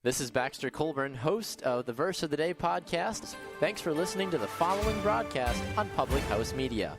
This is Baxter Colburn, host of the Verse of the Day podcast. Thanks for listening to the following broadcast on Public House Media.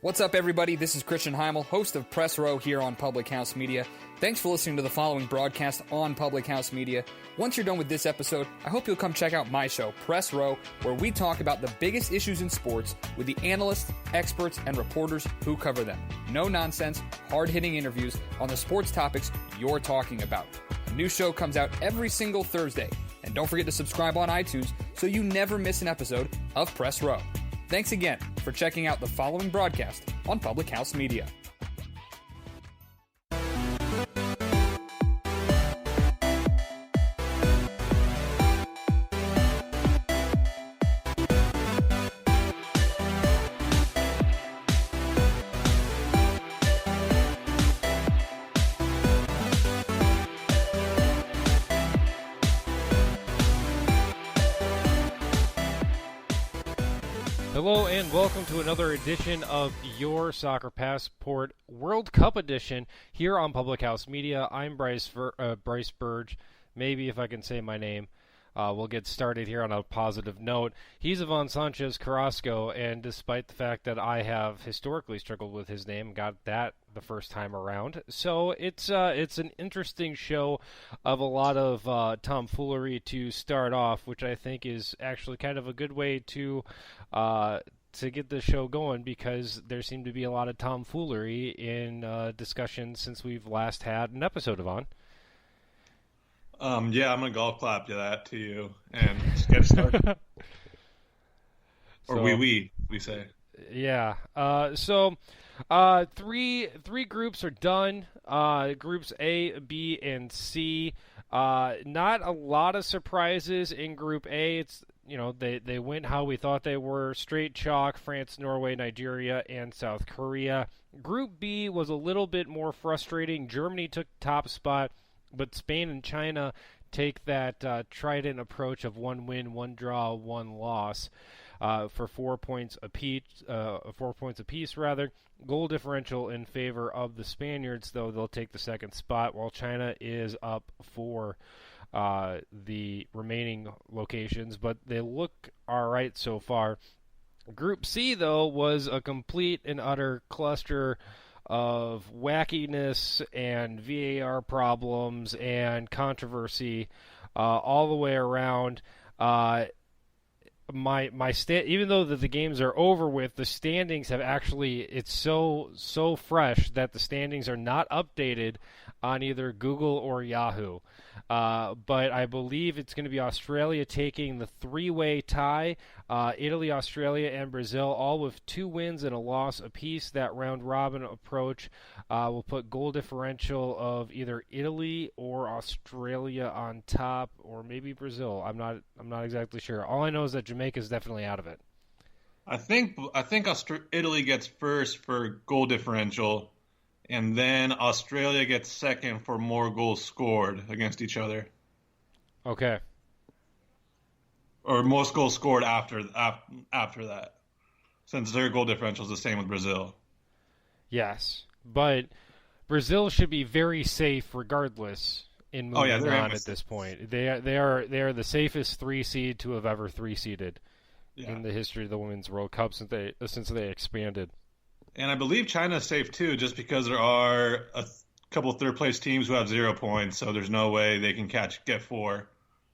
What's up, everybody? This is Christian Heimel, host of Press Row here on Public House Media. Thanks for listening to the following broadcast on Public House Media. Once you're done with this episode, I hope you'll come check out my show, Press Row, where we talk about the biggest issues in sports with the analysts, experts, and reporters who cover them. No nonsense, hard-hitting interviews on the sports topics you're talking about. A new show comes out every single Thursday. And don't forget to subscribe on iTunes so you never miss an episode of Press Row. Thanks again for checking out the following broadcast on Public House Media. Hello and welcome to another edition of Your Soccer Passport World Cup edition here on Public House Media. I'm Brice Burge. Maybe if I can say my name, we'll get started here on a positive note. He's Ivan Sanchez Carrasco, and despite the fact that I have historically struggled with his name, got that the first time around. So it's an interesting show of a lot of tomfoolery to start off, which I think is actually kind of a good way to get the show going, because there seemed to be a lot of tomfoolery in discussion since we've last had an episode of on. Yeah, I'm gonna golf clap to you and just get started. Or we say. Yeah. Three groups are done. Groups A, B, and C. Not a lot of surprises in Group A. It's they went how we thought they were. Straight chalk: France, Norway, Nigeria, and South Korea. Group B was a little bit more frustrating. Germany took top spot, but Spain and China take that trident approach of one win, one draw, one loss for 4 points apiece. 4 points apiece, rather. Goal differential in favor of the Spaniards, though they'll take the second spot, while China is up for the remaining locations. But they look all right so far. Group C, though, was a complete and utter cluster of wackiness and VAR problems and controversy all the way around. Even though the games are over with, the standings have actually, it's so fresh that the standings are not updated on either Google or Yahoo. But I believe it's going to be Australia taking the three-way tie. Italy, Australia, and Brazil, all with 2 wins and a loss apiece. That round-robin approach will put goal differential of either Italy or Australia on top, or maybe Brazil. I'm not exactly sure. All I know is that Jamaica is definitely out of it. I think Italy gets first for goal differential, and then Australia gets second for more goals scored against each other. Okay. Or most goals scored after that, since their goal differential is the same with Brazil. Yes, but Brazil should be very safe regardless in moving on at this point. They are the safest 3 seed to have ever 3-seeded in the history of the Women's World Cup since they expanded. And I believe China is safe too, just because there are a couple of third-place teams who have 0 points, so there's no way they can get 4.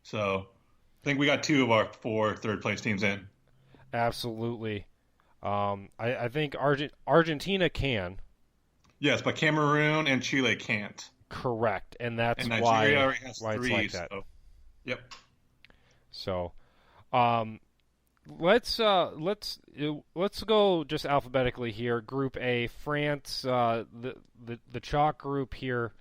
So I think we got 2 of our 4 third-place teams in. Absolutely. I think Argentina can. Yes, but Cameroon and Chile can't. Correct, and that's and Nigeria already has why 3, it's like that. So, yep. So, let's go just alphabetically here. Group A, France, the chalk group here.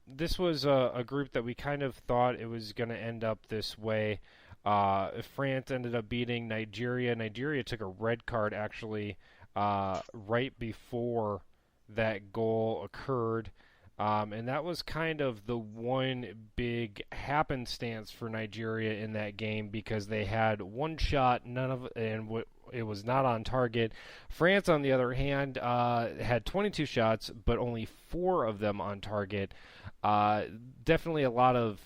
This was a group that we kind of thought it was going to end up this way. France ended up beating Nigeria. Nigeria took a red card, actually, right before that goal occurred. And that was kind of the one big happenstance for Nigeria in that game, because they had one shot, it was not on target. France, on the other hand, had 22 shots, but only 4 of them on target. Definitely a lot of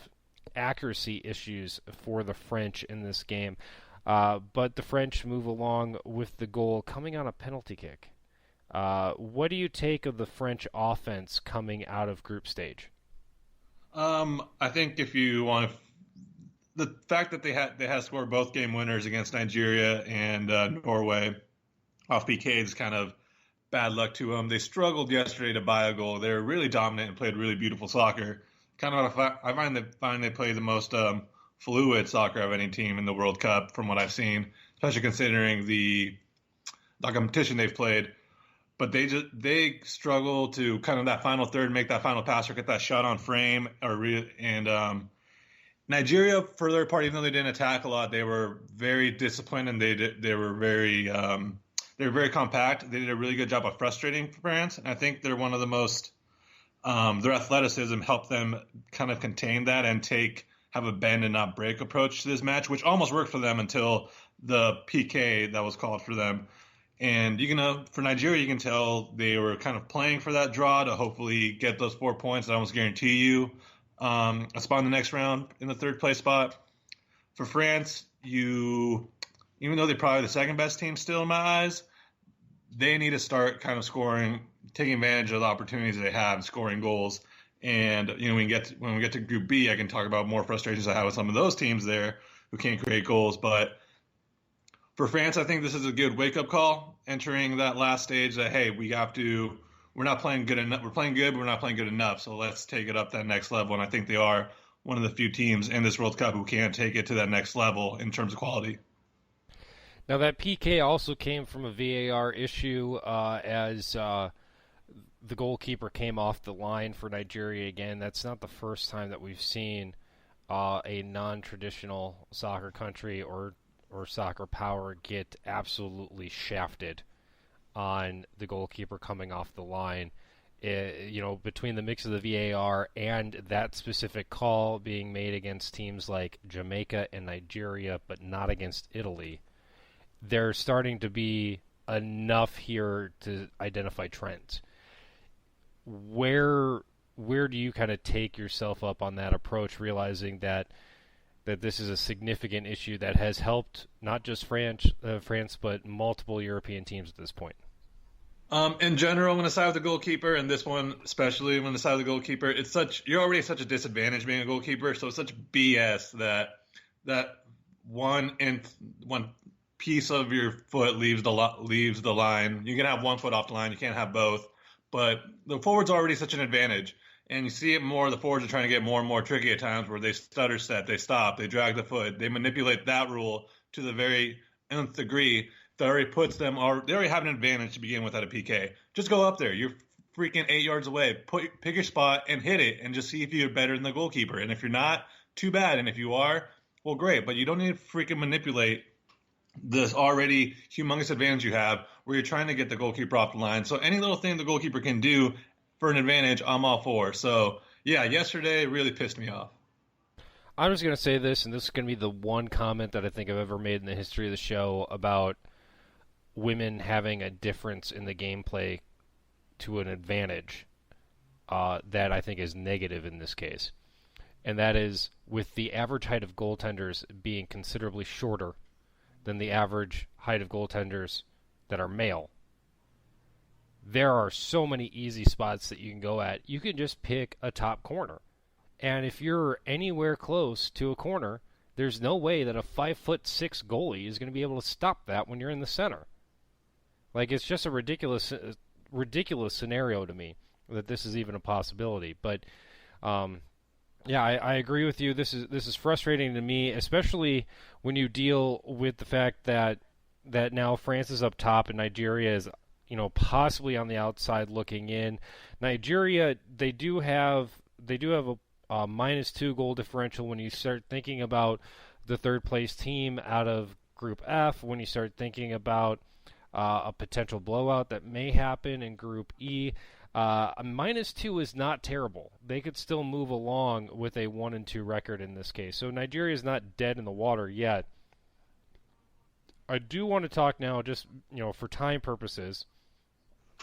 accuracy issues for the French in this game. But the French move along with the goal coming on a penalty kick. What do you take of the French offense coming out of group stage? I think if you want to, the fact that they had scored both game winners against Nigeria and Norway off PKs is kind of bad luck to them. They struggled yesterday to buy a goal. They were really dominant and played really beautiful soccer. I find they play the most fluid soccer of any team in the World Cup from what I've seen, especially considering the competition they've played. But they struggle to kind of that final third, make that final pass or get that shot on frame. Nigeria, for their part, even though they didn't attack a lot, they were very disciplined and they were very compact. They did a really good job of frustrating France, and I think they're one of the most their athleticism helped them kind of contain that and have a bend and not break approach to this match, which almost worked for them until the PK that was called for them. And for Nigeria, you can tell they were kind of playing for that draw to hopefully get those 4 points that I almost guarantee you a spot in the next round in the third place spot. For France, even though they're probably the second best team still in my eyes, they need to start kind of scoring, taking advantage of the opportunities they have, scoring goals. And when we get to Group B, I can talk about more frustrations I have with some of those teams there who can't create goals. But for France, I think this is a good wake-up call entering that last stage that, hey, we're not playing good enough. We're playing good, but we're not playing good enough. So let's take it up that next level. And I think they are one of the few teams in this World Cup who can take it to that next level in terms of quality. Now, that PK also came from a VAR issue as the goalkeeper came off the line for Nigeria again. That's not the first time that we've seen a non-traditional soccer country or soccer power get absolutely shafted on the goalkeeper coming off the line. Between the mix of the VAR and that specific call being made against teams like Jamaica and Nigeria, but not against Italy, there's starting to be enough here to identify trends. Where do you kind of take yourself up on that approach, realizing that this is a significant issue that has helped not just France, but multiple European teams at this point? In general, when I side with the goalkeeper, and this one especially when I side with the goalkeeper, you're already at such a disadvantage being a goalkeeper. So it's such BS that one piece of your foot leaves the line. You can have one foot off the line, you can't have both. But the forward's already such an advantage. And you see it more, the forwards are trying to get more and more tricky at times where they stutter step, they stop, they drag the foot. They manipulate that rule to the very nth degree that already they already have an advantage to begin with at a PK. Just go up there. You're freaking 8 yards away. Pick your spot and hit it and just see if you're better than the goalkeeper. And if you're not, too bad. And if you are, well, great. But you don't need to freaking manipulate this already humongous advantage you have where you're trying to get the goalkeeper off the line. So any little thing the goalkeeper can do for an advantage, I'm all for. So, yeah, yesterday really pissed me off. I'm just going to say this, and this is going to be the one comment that I think I've ever made in the history of the show about women having a difference in the gameplay to an advantage that I think is negative in this case. And that is with the average height of goaltenders being considerably shorter than the average height of goaltenders that are male. There are so many easy spots that you can go at. You can just pick a top corner. And if you're anywhere close to a corner, there's no way that a 5'6" goalie is going to be able to stop that when you're in the center. Like, it's just a ridiculous scenario to me that this is even a possibility. But yeah, I agree with you. This is frustrating to me, especially when you deal with the fact that now France is up top and Nigeria is possibly on the outside looking in. Nigeria, they do have a -2 goal differential when you start thinking about the third place team out of Group F, when you start thinking about a potential blowout that may happen in Group E. A -2 is not terrible. They could still move along with a 1-2 record in this case. So Nigeria is not dead in the water yet. I do want to talk now, just for time purposes,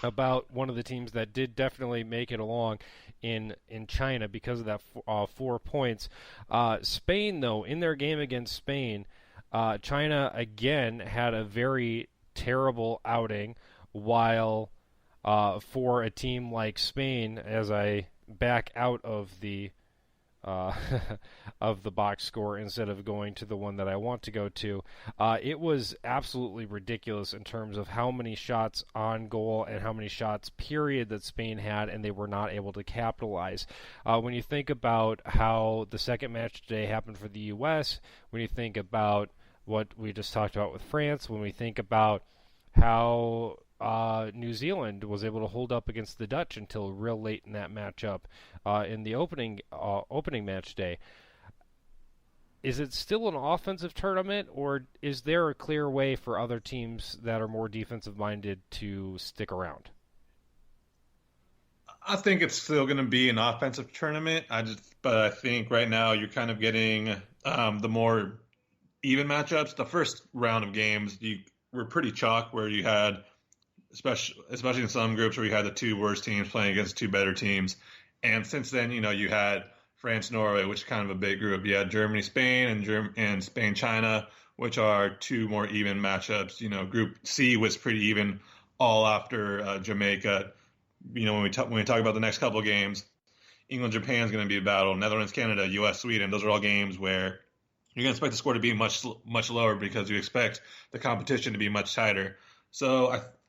about one of the teams that did definitely make it along in China because of that 4 points. Spain, though, in their game against Spain, China again had a very terrible outing, while for a team like Spain, as I back out of the of the box score instead of going to the one that I want to go to, it was absolutely ridiculous in terms of how many shots on goal and how many shots period that Spain had, and they were not able to capitalize. When you think about how the second match today happened for the U.S., when you think about what we just talked about with France, when we think about how New Zealand was able to hold up against the Dutch until real late in that matchup in the opening match day. Is it still an offensive tournament, or is there a clear way for other teams that are more defensive-minded to stick around? I think it's still going to be an offensive tournament. But I think right now you're kind of getting the more even matchups. The first round of games were pretty chalk, where you had, especially in some groups, where you had the two worst teams playing against two better teams. And since then, you had France, Norway, which is kind of a big group. You had Germany, Spain, and Spain, China, which are two more even matchups. Group C was pretty even all after Jamaica. When we talk about the next couple of games, England, Japan is going to be a battle. Netherlands, Canada, U.S., Sweden. Those are all games where you're going to expect the score to be much, much lower because you expect the competition to be much tighter.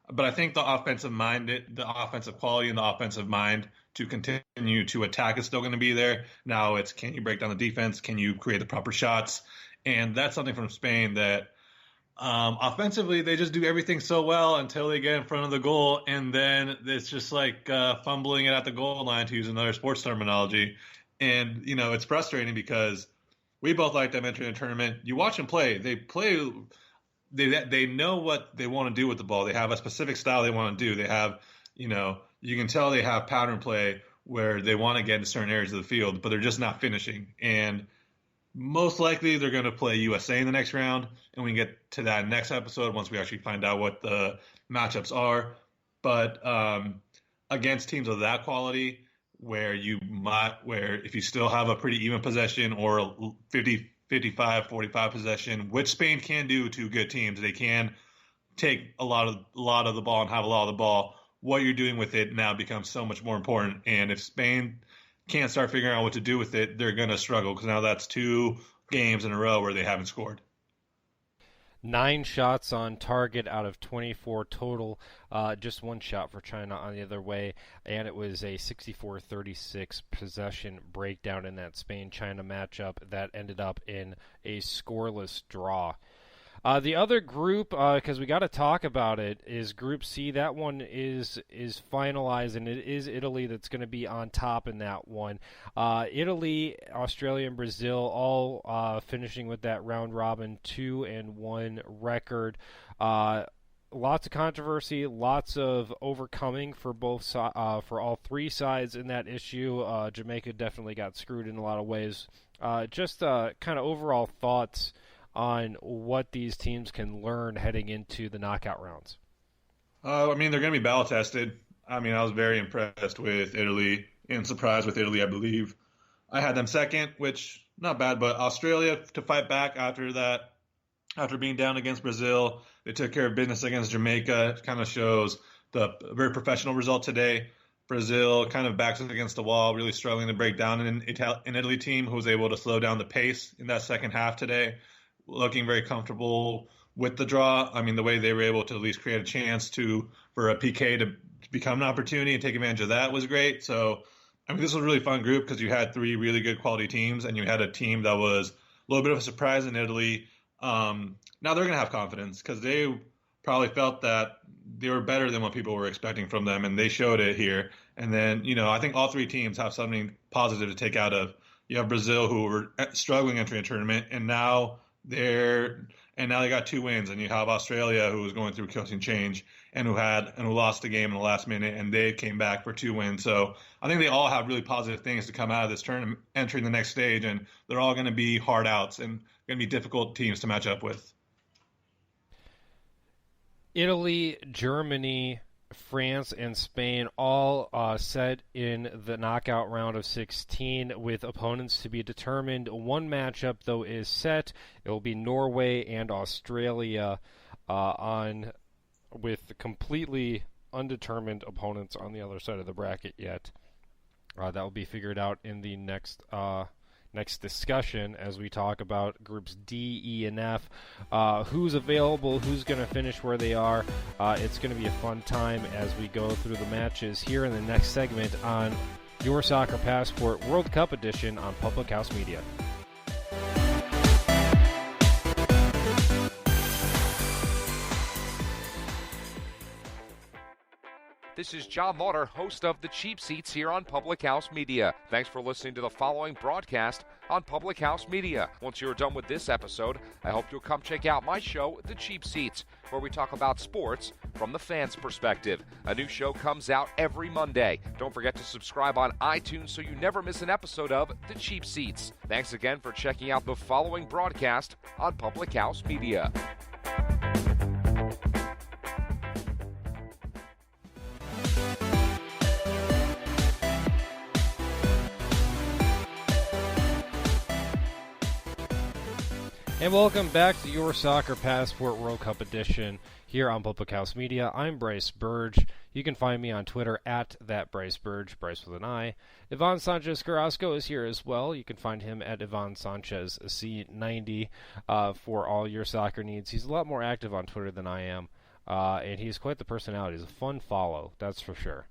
But I think the offensive quality and the offensive mind to continue to attack is still going to be there. Now it's, can you break down the defense? Can you create the proper shots? And that's something from Spain that offensively they just do everything so well until they get in front of the goal, and then it's just like fumbling it at the goal line, to use another sports terminology. And it's frustrating because we both like them entering the tournament. You watch them play; they know what they want to do with the ball. They have a specific style they want to do. They have, you can tell they have pattern play where they want to get into certain areas of the field, but they're just not finishing. And most likely they're going to play USA in the next round, and we can get to that next episode once we actually find out what the matchups are. But against teams of that quality, where if you still have a pretty even possession or a 55-45 possession, which Spain can do to good teams, they can take a lot of the ball and have a lot of the ball. What you're doing with it now becomes so much more important. And if Spain can't start figuring out what to do with it, they're going to struggle, because now that's 2 games in a row where they haven't scored. 9 shots on target out of 24 total. Just 1 shot for China on the other way, and it was a 64-36 possession breakdown in that Spain-China matchup that ended up in a scoreless draw. The other group, because we got to talk about it, is Group C. That one is finalized, and it is Italy that's going to be on top in that one. Italy, Australia, and Brazil all finishing with that round-robin 2-1 record. Lots of controversy, lots of overcoming for for all 3 sides in that issue. Jamaica definitely got screwed in a lot of ways. Just kind of overall thoughts on what these teams can learn heading into the knockout rounds. They're going to be battle tested. I was very impressed with Italy and surprised with Italy, I believe. I had them second, which not bad, but Australia to fight back after being down against Brazil. They took care of business against Jamaica. It kind of shows the very professional result today. Brazil kind of backs against the wall, really struggling to break down an Italy team who was able to slow down the pace in that second half today, looking very comfortable with the draw. The way they were able to at least create a chance for a PK to become an opportunity and take advantage of that was great. So, this was a really fun group because you had 3 really good quality teams, and you had a team that was a little bit of a surprise in Italy. Now they're going to have confidence because they probably felt that they were better than what people were expecting from them, and they showed it here. And then, I think all 3 teams have something positive to take out of. You have Brazil, who were struggling entering a tournament, and now they got 2 wins, and you have Australia, who was going through coaching change and who lost the game in the last minute, and they came back for 2 wins. So I think they all have really positive things to come out of this tournament, entering the next stage, and they're all going to be hard outs and going to be difficult teams to match up with. Italy, Germany, France and Spain all set in the knockout round of 16 with opponents to be determined. One matchup, though, is set. It will be Norway and Australia with completely undetermined opponents on the other side of the bracket yet. That will be figured out in the next discussion as we talk about groups D, E, and F. Who's available, who's going to finish where they are. It's going to be a fun time as we go through the matches here in the next segment on Your Soccer Passport World Cup Edition on Public House Media. This is John Lauder, host of The Cheap Seats here on Public House Media. Thanks for listening to the following broadcast on Public House Media. Once you're done with this episode, I hope you'll come check out my show, The Cheap Seats, where we talk about sports from the fans' perspective. A new show comes out every Monday. Don't forget to subscribe on iTunes so you never miss an episode of The Cheap Seats. Thanks again for checking out the following broadcast on Public House Media. And welcome back to Your Soccer Passport World Cup Edition here on Public House Media. I'm Brice Burge. You can find me on Twitter at @BriceBurge, Brice with an I. Ivan Sanchez Carrasco is here as well. You can find him at Ivan Sanchez C90 for all your soccer needs. He's a lot more active on Twitter than I am, and he's quite the personality. He's a fun follow, that's for sure.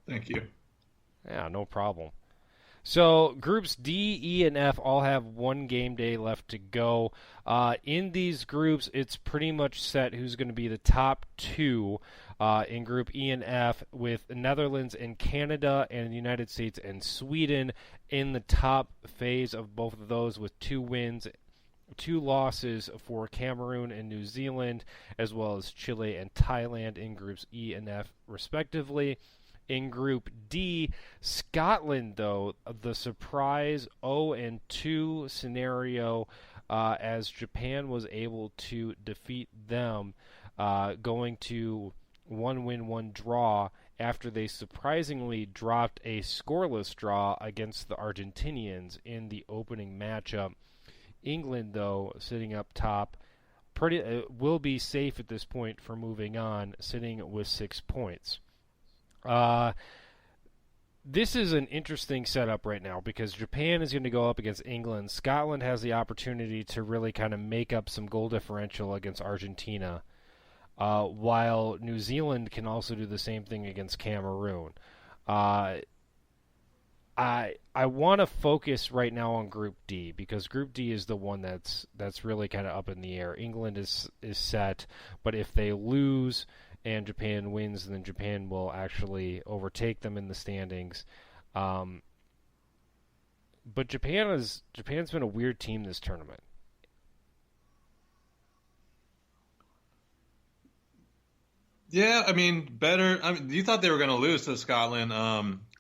Thank you. Yeah, no problem. So groups D, E, and F all have one game day left to go. In these groups, it's pretty much set who's going to be the top two in Group E and F, with Netherlands and Canada and the United States and Sweden in the top phase of both of those, with 2 wins, 2 losses for Cameroon and New Zealand, as well as Chile and Thailand in Groups E and F, respectively. In Group D, Scotland, though, the surprise 0-2 scenario, as Japan was able to defeat them, going to 1 win, 1 draw after they surprisingly dropped a scoreless draw against the Argentinians in the opening matchup. England, though, sitting up top, will be safe at this point for moving on, sitting with 6 points. This is an interesting setup right now because Japan is going to go up against England. Scotland has the opportunity to really kind of make up some goal differential against Argentina, while New Zealand can also do the same thing against Cameroon. I want to focus right now on Group D because Group D is the one that's really kind of up in the air. England is set, but if they lose and Japan wins, then Japan will actually overtake them in the standings. But Japan's been a weird team this tournament. Yeah, I mean, better. I mean, you thought they were going to lose to Scotland.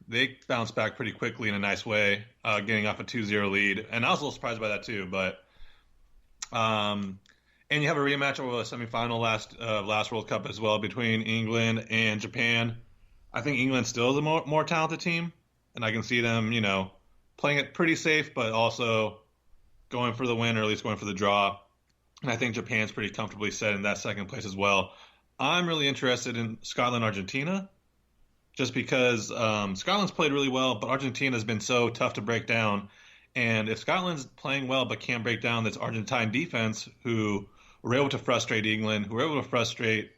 They bounced back pretty quickly in a nice way, getting off a 2-0 lead. And I was a little surprised by that too. But and you have a rematch of a semifinal last World Cup as well between England and Japan. I think England still is a more talented team, and I can see them, playing it pretty safe, but also going for the win or at least going for the draw. And I think Japan's pretty comfortably set in that second place as well. I'm really interested in Scotland-Argentina, just because Scotland's played really well, but Argentina's been so tough to break down. And if Scotland's playing well but can't break down this Argentine defense, who were able to frustrate England, who were able to frustrate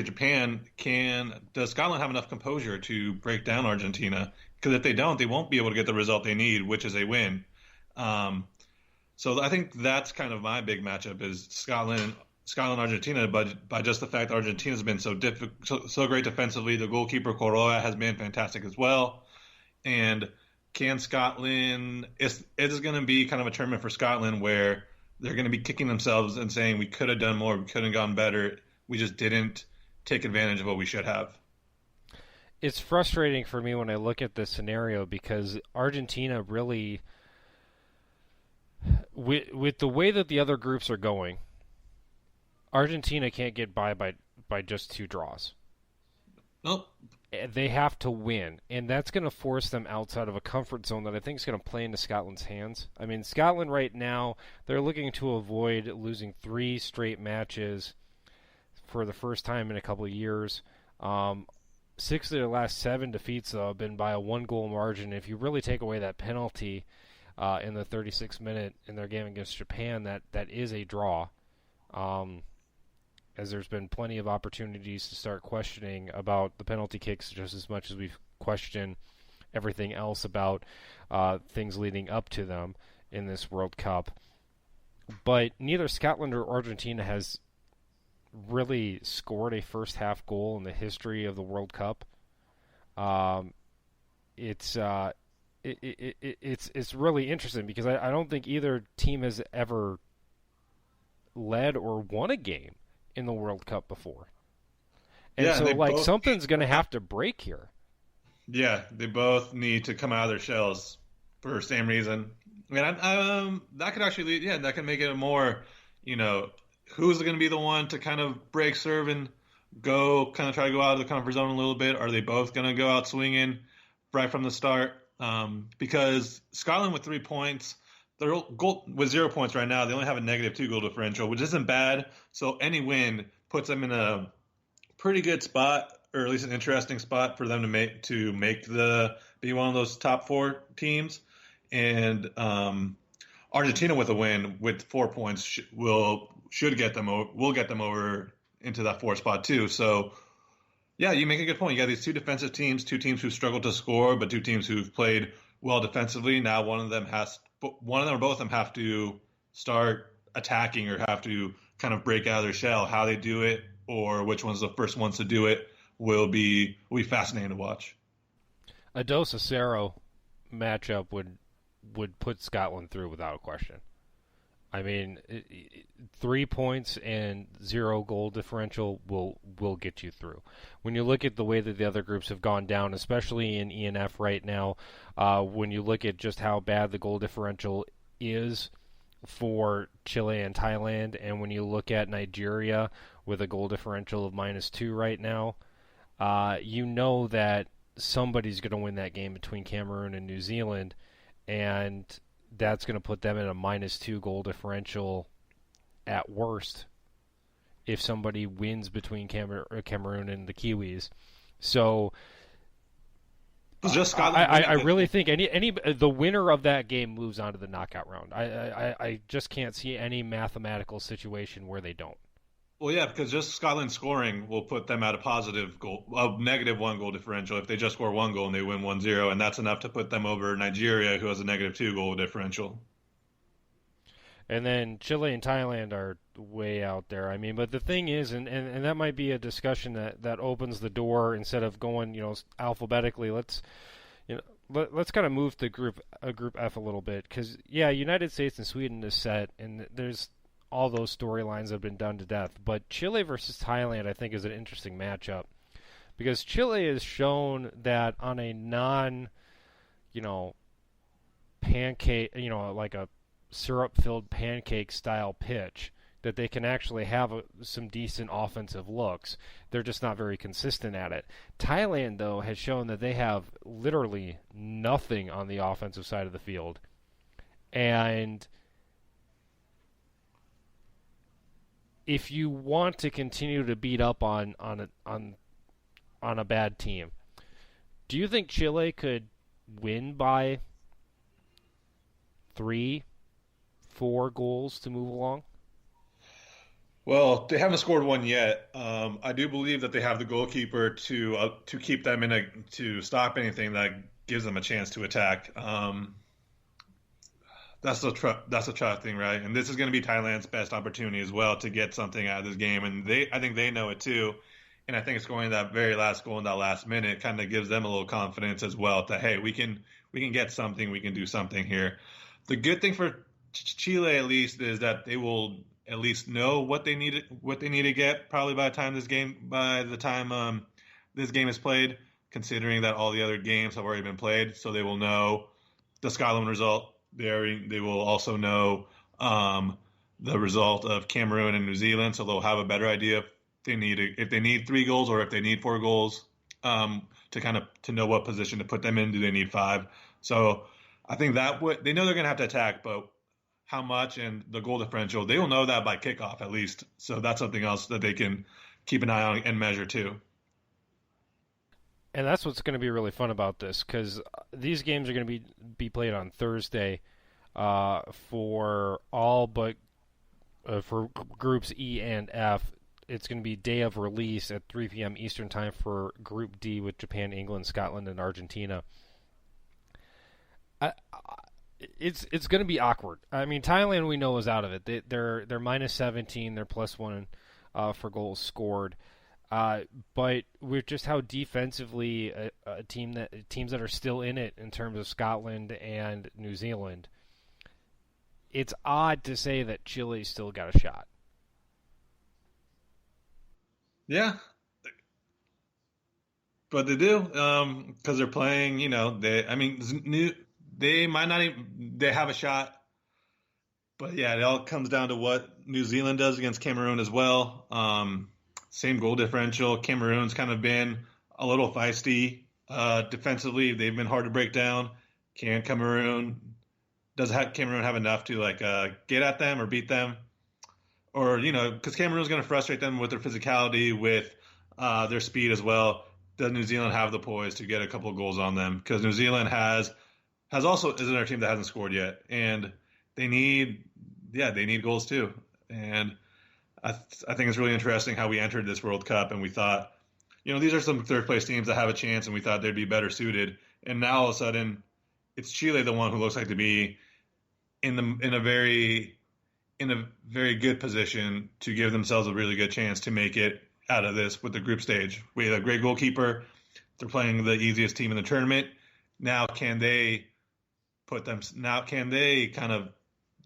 Japan, does Scotland have enough composure to break down Argentina? Because if they don't, they won't be able to get the result they need, which is a win. So I think that's kind of my big matchup is Scotland-Argentina, but by just the fact that Argentina's been so great defensively, the goalkeeper Coroa has been fantastic as well. And can Scotland? It is going to be kind of a tournament for Scotland where they're going to be kicking themselves and saying we could have done more, we could have gone better, we just didn't take advantage of what we should have. It's frustrating for me when I look at this scenario because Argentina really, with the way that the other groups are going, Argentina can't get by by just 2 draws. Nope. They have to win, and that's going to force them outside of a comfort zone that I think is going to play into Scotland's hands. I mean, Scotland right now, they're looking to avoid losing 3 straight matches for the first time in a couple of years. 6 of their last 7 defeats, though, have been by a 1-goal margin. If you really take away that penalty in the 36th minute in their game against Japan, that is a draw. As there's been plenty of opportunities to start questioning about the penalty kicks just as much as we've questioned everything else about things leading up to them in this World Cup. But neither Scotland or Argentina has really scored a first-half goal in the history of the World Cup. It's really interesting because I don't think either team has ever led or won a game in the World Cup before. And Yeah, so, something's going to have to break here. Yeah, they both need to come out of their shells for the same reason. I mean, that could actually, that can make it a more, who's going to be the one to kind of break serve and go kind of try to go out of the comfort zone a little bit? Are they both going to go out swinging right from the start? Because Scotland with 3 points, their goal with 0 points right now, they only have a negative 2 goal differential, which isn't bad. So any win puts them in a pretty good spot, or at least an interesting spot for them to be one of those top 4 teams. And Argentina with a win with 4 points will get them over into that 4th spot too. So yeah, you make a good point. You got these 2 defensive teams, 2 teams who struggled to score, but 2 teams who've played well defensively. Now one of them or both of them have to start attacking or have to kind of break out of their shell. How they do it or which one's the first ones to do it will be fascinating to watch. A Dos Acero matchup would put Scotland through without a question. I mean, 3 points and 0 goal differential will get you through. When you look at the way that the other groups have gone down, especially in ENF right now, when you look at just how bad the goal differential is for Chile and Thailand, and when you look at Nigeria with a goal differential of -2 right now, you know that somebody's going to win that game between Cameroon and New Zealand, and that's going to put them in a -2 goal differential at worst if somebody wins between Cameroon and the Kiwis. So just Scotland. I really think the winner of that game moves on to the knockout round. I just can't see any mathematical situation where they don't. Well, yeah, because just Scotland scoring will put them at a -1 goal differential if they just score 1 goal and they win 1-0, and that's enough to put them over Nigeria, who has a -2 goal differential. And then Chile and Thailand are way out there. I mean, but the thing is, and that might be a discussion that opens the door instead of going, alphabetically. Let's kind of move to Group F a little bit because United States and Sweden is set, and there's all those storylines have been done to death. But Chile versus Thailand, I think, is an interesting matchup because Chile has shown that on a pancake, like a syrup-filled pancake-style pitch, that they can actually have some decent offensive looks. They're just not very consistent at it. Thailand, though, has shown that they have literally nothing on the offensive side of the field. And if you want to continue to beat up on a bad team, do you think Chile could win by 3-4 goals to move along? Well, they haven't scored one yet. I do believe that they have the goalkeeper to keep them to stop anything that gives them a chance to attack. That's the tough thing, right? And this is going to be Thailand's best opportunity as well to get something out of this game, and I think they know it too. And I think it's going that very last goal in that last minute kind of gives them a little confidence as well that hey, we can get something, we can do something here. The good thing for Chile at least is that they will at least know what they need to get probably by the time this game is played, considering that all the other games have already been played, so they will know the Scotland result. They will also know the result of Cameroon and New Zealand, so they'll have a better idea of if they need 3 goals or if they need 4 goals, to know what position to put them in. Do they need 5? So I think they know they're going to have to attack, but how much and the goal differential, they will know that by kickoff at least. So that's something else that they can keep an eye on and measure too. And that's what's going to be really fun about this, because these games are going to be played on Thursday for all but for groups E and F. It's going to be day of release at 3 p.m. Eastern Time for Group D with Japan, England, Scotland, and Argentina. It's going to be awkward. I mean, Thailand we know is out of it. They're minus 17. They're plus 1 for goals scored. But with just how defensively teams that are still in it in terms of Scotland and New Zealand, it's odd to say that Chile still got a shot. Yeah, but they do because they're playing. They might not even they have a shot, but yeah, it all comes down to what New Zealand does against Cameroon as well. Same goal differential. Cameroon's kind of been a little feisty defensively. They've been hard to break down. Does Cameroon have enough to get at them or beat them? Or, because Cameroon's going to frustrate them with their physicality, with their speed as well. Does New Zealand have the poise to get a couple of goals on them? Because New Zealand is another team that hasn't scored yet, and they need goals too. And I think it's really interesting how we entered this World Cup, and we thought, these are some third place teams that have a chance, and we thought they'd be better suited. And now all of a sudden, it's Chile, the one who looks like to be in a very good position to give themselves a really good chance to make it out of this with the group stage. We have a great goalkeeper. They're playing the easiest team in the tournament. Now, they'll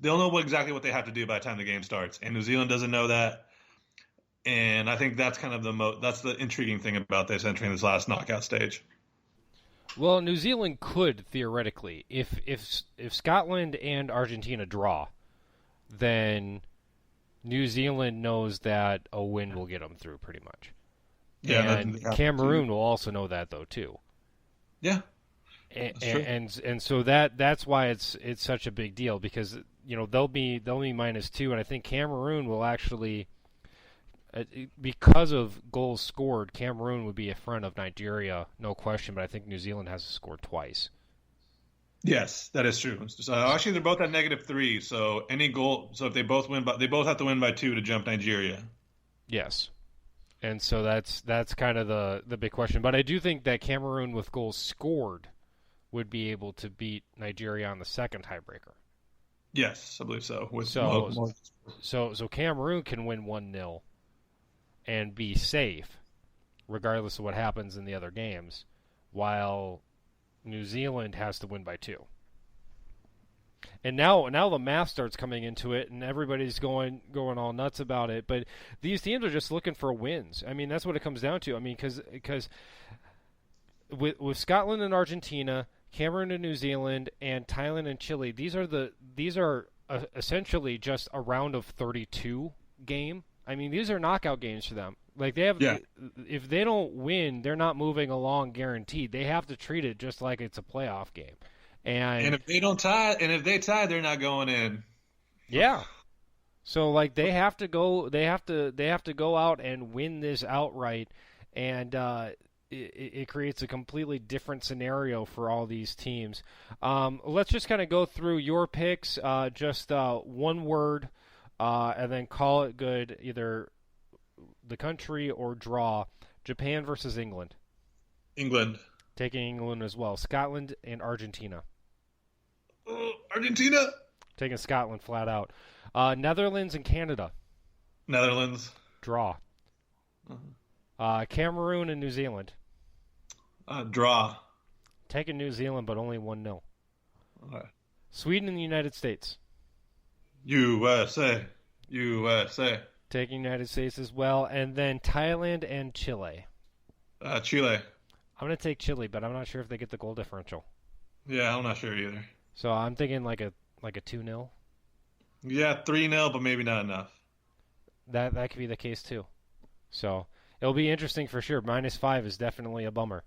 know exactly what they have to do by the time the game starts. And New Zealand doesn't know that. And I think that's kind of that's the intriguing thing about this entering this last knockout stage. Well, New Zealand could theoretically, if Scotland and Argentina draw, then New Zealand knows that a win will get them through pretty much. Yeah, and Cameroon will also know that though too. Yeah, and so that's why it's such a big deal, because they'll be -2, and I think Cameroon will actually, because of goals scored, Cameroon would be in front of Nigeria, no question. But I think New Zealand has to score twice. Yes, that is true. So actually, they're both at -3. So any goal, so if they both win, they both have to win by 2 to jump Nigeria. Yes, and so that's kind of the big question. But I do think that Cameroon with goals scored would be able to beat Nigeria on the second tiebreaker. Yes, I believe so. So Cameroon can win 1-0 and be safe, regardless of what happens in the other games, while New Zealand has to win by 2. And now the math starts coming into it, and everybody's going all nuts about it. But these teams are just looking for wins. I mean, that's what it comes down to. I mean, because with Scotland and Argentina, Cameroon and New Zealand, and Thailand and Chile, these are essentially just a round of 32 game. I mean, these are knockout games for them. Like if they don't win, they're not moving along guaranteed. They have to treat it just like it's a playoff game. And if they tie, they're not going in. Yeah. So they have to go out and win this outright, and it creates a completely different scenario for all these teams. Let's just kind of go through your picks, just one word, and then call it good, either the country or draw. Japan versus England. England. Taking England as well. Scotland and Argentina. Argentina. Taking Scotland flat out. Netherlands and Canada. Netherlands. Draw. Cameroon and New Zealand. Draw. Taking New Zealand, but only 1-0. Okay. Sweden and the United States. USA. Taking United States as well. And then Thailand and Chile. Chile. I'm going to take Chile, but I'm not sure if they get the goal differential. Yeah, I'm not sure either. So I'm thinking like a 2-0. Yeah, 3-0, but maybe not enough. That could be the case too. So it'll be interesting for sure. -5 is definitely a bummer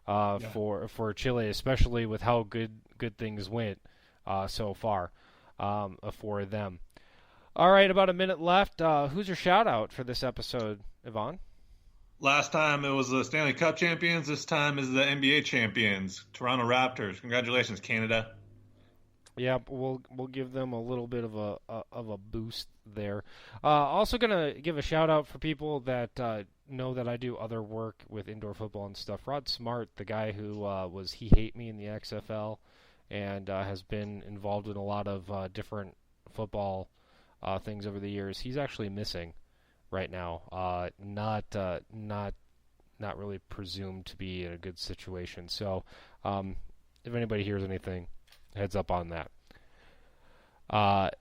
for Chile, especially with how good things went so far for them. All right, about a minute left. Who's your shout-out for this episode, Ivan? Last time it was the Stanley Cup champions. This time is the NBA champions, Toronto Raptors. Congratulations, Canada. Yeah, we'll give them a little bit of a boost there. Also gonna give a shout out for people that know that I do other work with indoor football and stuff. Rod Smart, the guy who was He Hate Me in the XFL, and has been involved in a lot of different football things over the years. He's actually missing right now. Not really presumed to be in a good situation. So, if anybody hears anything, heads up on that.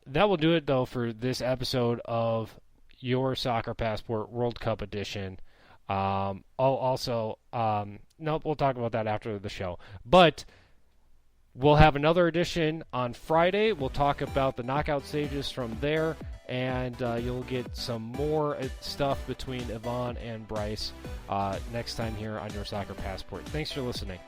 That will do it, though, for this episode of Your Soccer Passport World Cup Edition. Nope, we'll talk about that after the show. But we'll have another edition on Friday. We'll talk about the knockout stages from there, and you'll get some more stuff between Ivan and Brice next time here on Your Soccer Passport. Thanks for listening.